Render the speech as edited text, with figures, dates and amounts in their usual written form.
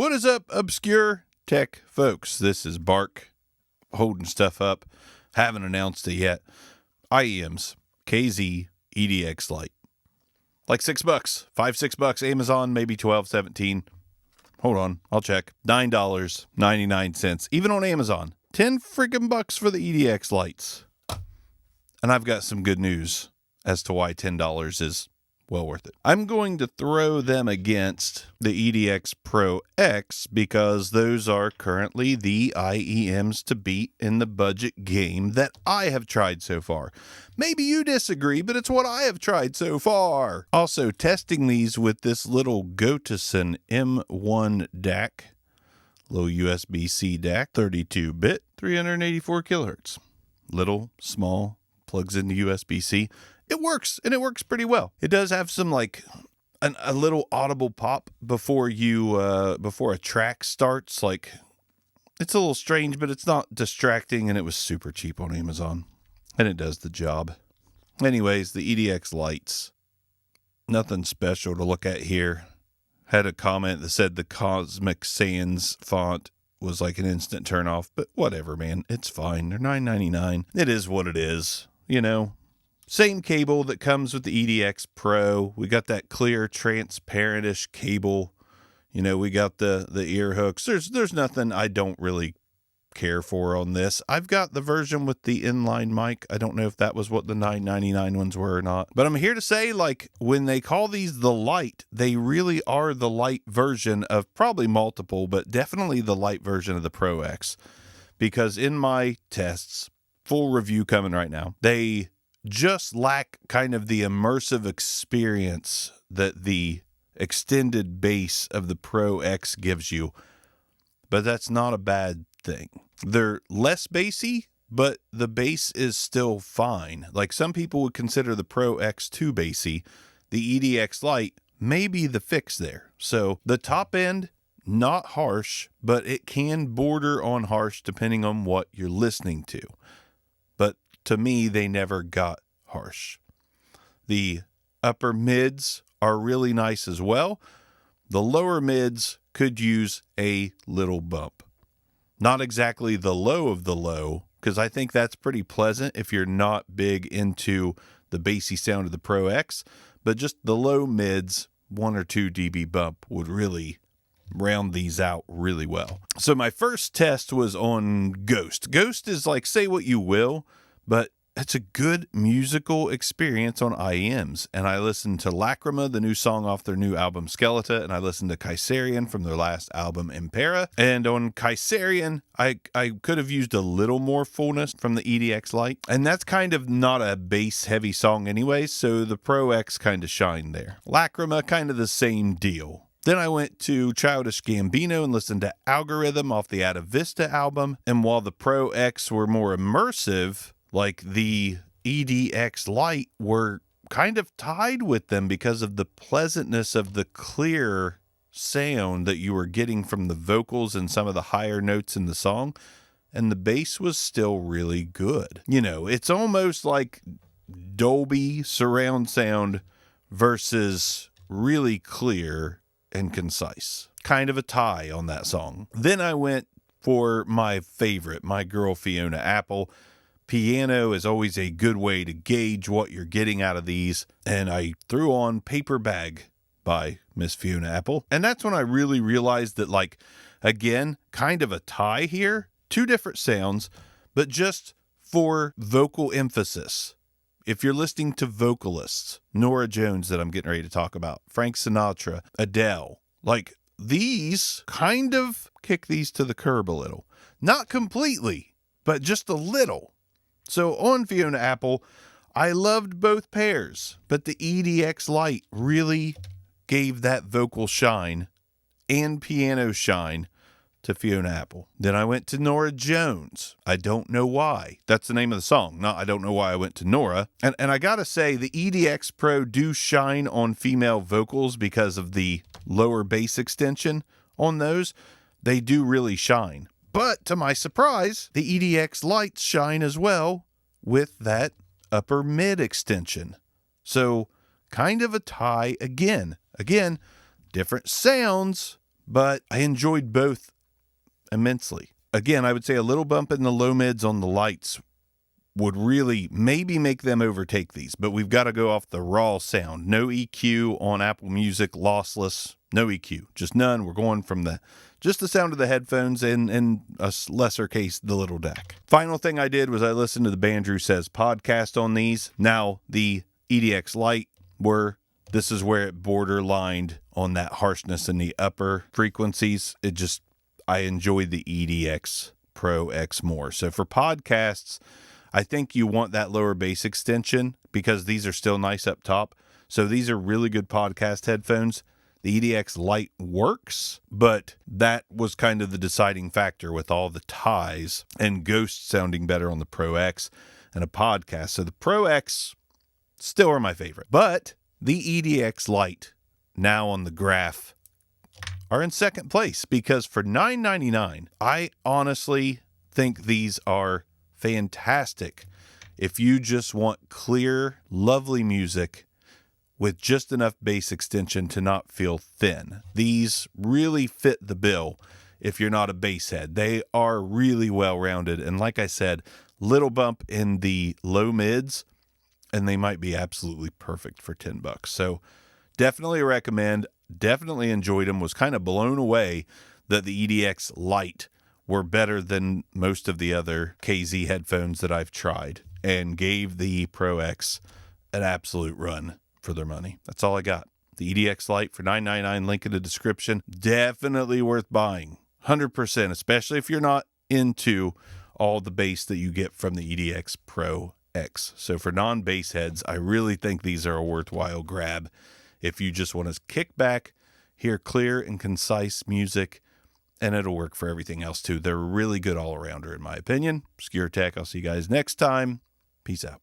What is up, obscure tech folks? This is Bark, holding stuff up. Haven't announced it yet. IEM's KZ EDX LITE. Like $6, $5-6, Amazon, maybe 12, 17. Hold on, I'll check. $9.99, even on Amazon. 10 freaking bucks for the EDX lights. And I've got some good news as to why $10 is well worth it. I'm going to throw them against the EDX Pro X because those are currently the IEMs to beat in the budget game that I have tried so far. Maybe you disagree, but it's what I have tried so far. Also, testing these with this little Gotuson M1 DAC, little USB-C DAC, 32-bit, 384 kilohertz. Little, small, plugs into USB-C. It works, and it works pretty well. It does have some like a little audible pop before a track starts. Like, it's a little strange, but it's not distracting, and it was super cheap on Amazon, and it does the job. Anyways, the EDX lights, nothing special to look at here. Had a comment that said the Cosmic Sans font was like an instant turnoff, but whatever, man. It's fine. They're $9.99. It is what it is, you know. Same cable that comes with the EDX Pro. We got that clear, transparent-ish cable. You know, we got the ear hooks. There's nothing I don't really care for on this. I've got the version with the inline mic. I don't know if that was what the $9.99 ones were or not. But I'm here to say, like, when they call these the LITE, they really are the LITE version of probably multiple, but definitely the LITE version of the Pro X. Because in my tests, full review coming right now, they just lack kind of the immersive experience that the extended bass of the Pro X gives you. But that's not a bad thing. They're less bassy, but the bass is still fine. Like, some people would consider the Pro X too bassy. The EDX LITE may be the fix there. So the top end, not harsh, but it can border on harsh depending on what you're listening to. But to me, they never got harsh. The upper mids are really nice as well. The lower mids could use a little bump. Not exactly the low of the low, because I think that's pretty pleasant if you're not big into the bassy sound of the Pro X, but just the low mids, 1 or 2 dB bump would really round these out really well. So my first test was on Ghost. Ghost is like, say what you will, but it's a good musical experience on IEMs. And I listened to Lacrima, the new song off their new album Skeleta, and I listened to Kaisarian from their last album Impera. And on Kaisarian, I could have used a little more fullness from the EDX LITE. And that's kind of not a bass-heavy song anyway, so the Pro X kind of shined there. Lacrima, kind of the same deal. Then I went to Childish Gambino and listened to Algorithm off the Ada Vista album. And while the Pro X were more immersive, like the EDX LITE were kind of tied with them because of the pleasantness of the clear sound that you were getting from the vocals and some of the higher notes in the song. And the bass was still really good. You know, it's almost like Dolby surround sound versus really clear and concise. Kind of a tie on that song. Then I went for my favorite, my girl Fiona Apple. Piano is always a good way to gauge what you're getting out of these. And I threw on Paper Bag by Miss Fiona Apple. And that's when I really realized that, like, again, kind of a tie here. 2 different sounds, but just for vocal emphasis. If you're listening to vocalists, Norah Jones that I'm getting ready to talk about, Frank Sinatra, Adele, like, these kind of kick these to the curb a little. Not completely, but just a little. So on Fiona Apple, I loved both pairs, but the EDX LITE really gave that vocal shine and piano shine to Fiona Apple. Then I went to Norah Jones. I don't know why. That's the name of the song. Not I don't know why I went to Norah. And I gotta say, the EDX Pro do shine on female vocals because of the lower bass extension on those. They do really shine. But to my surprise, the EDX lights shine as well with that upper mid extension. So kind of a tie again. Again, different sounds, but I enjoyed both immensely. Again, I would say a little bump in the low mids on the lights would really maybe make them overtake these, but we've got to go off the raw sound. No EQ on Apple Music, lossless, no EQ, just none. We're going from just the sound of the headphones and in a lesser case, the little DAC. Final thing I did was I listened to the Bandrew Says podcast on these. Now the EDX LITE this is where it borderlined on that harshness in the upper frequencies. I enjoy the EDX Pro X more. So for podcasts, I think you want that lower bass extension because these are still nice up top. So these are really good podcast headphones. The EDX LITE works, but that was kind of the deciding factor with all the ties and Ghost sounding better on the Pro X and a podcast. So the Pro X still are my favorite, but the EDX LITE now on the graph are in second place because for $9.99, I honestly think these are fantastic if you just want clear, lovely music with just enough bass extension to not feel thin. These really fit the bill if you're not a bass head. They are really well-rounded, and like I said, little bump in the low mids, and they might be absolutely perfect for $10. So definitely recommend, definitely enjoyed them, was kind of blown away that the EDX LITE were better than most of the other KZ headphones that I've tried, and gave the Pro X an absolute run for their money. That's all I got. The EDX LITE for $9.99, link in the description. Definitely worth buying. 100%, especially if you're not into all the bass that you get from the EDX Pro X. So for non-bass heads, I really think these are a worthwhile grab if you just want to kick back, hear clear and concise music, and it'll work for everything else too. They're a really good all-arounder in my opinion. Obscure Tech. I'll see you guys next time. Peace out.